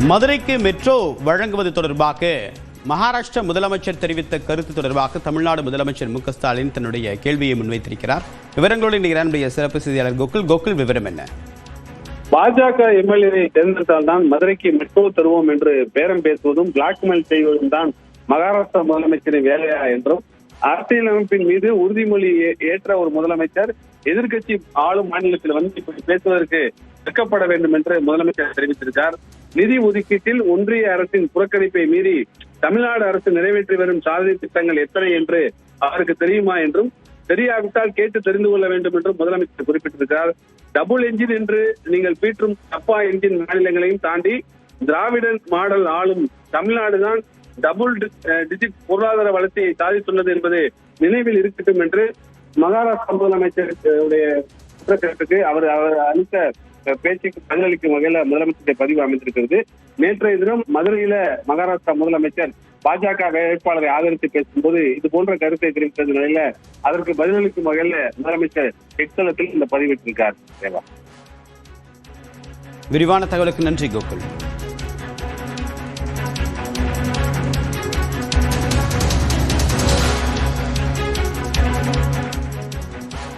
மதுரைக்கு மெட்ரோ வழங்குவது தொடர்பாக மகாராஷ்டிர முதலமைச்சர் தெரிவித்த கருத்து தொடர்பாக தமிழ்நாடு முதலமைச்சர் மு க ஸ்டாலின் தன்னுடைய கேள்வியை முன்வைத்திருக்கிறார். விவரங்களோடு நம்முடைய சிறப்பு செய்தியாளர் கோகுல் விவரம் என்ன? பாஜக எம்எல்ஏவை தேர்ந்தெடுத்தால்தான் மதுரைக்கு மெட்ரோ தருவோம் என்று பேரம் பேசுவதும் பிளாக்மெயில் செய்வதும் தான் மகாராஷ்டிரா முதலமைச்சரின் வேலையா என்றும், அரசியலமைப்பின் மீது உறுதிமொழி ஏற்ற ஒரு முதலமைச்சர் எதிர்கட்சி ஆளும் மாநிலத்தில் வந்து இப்படி பேசுவதற்கு வெட்கப்பட வேண்டும் என்று முதலமைச்சர் தெரிவித்திருக்கார். நிதி ஒதுக்கீட்டில் ஒன்றிய அரசின் புறக்கணிப்பை மீறி தமிழ்நாடு அரசு நிறைவேற்றி வரும் சாதனை திட்டங்கள் எத்தனை என்று அவருக்கு தெரியுமா என்றும், தெரியாவிட்டால் கேட்டு தெரிந்து கொள்ள வேண்டும் என்றும் முதலமைச்சர் குறிப்பிட்டிருக்கிறார். டபுள் என்ஜின் என்று நீங்கள் பீற்றும் அப்பா என்ஜின் மாநிலங்களையும் தாண்டி திராவிடன் மாடல் ஆளும் தமிழ்நாடுதான் டபுள் டிஜிட் பொருளாதார வளர்ச்சியை சாதித்துள்ளது என்பது நினைவில் இருக்கட்டும் என்று மகாராஷ்டிரா முதலமைச்சருடைய குற்றச்சாட்டுக்கு அவர் அளித்த பேச்சுக்கு பதிலளிக்கும் வகையில முதலமைச்சருடைய பதிவு அமைந்திருக்கிறது. நேற்றைய தினம் மதுரையில மகாராஷ்டிரா முதலமைச்சர் பாஜக வேட்பாளரை ஆதரித்து பேசும்போது இது போன்ற கருத்தை தெரிவித்தது நிலையில அதற்கு பதிலளிக்கும் வகையில முதலமைச்சர் எக்ஸலத்தில் இந்த பதிவிட்டிருக்கார். விரிவான தகவலுக்கு நன்றி கோகுல்.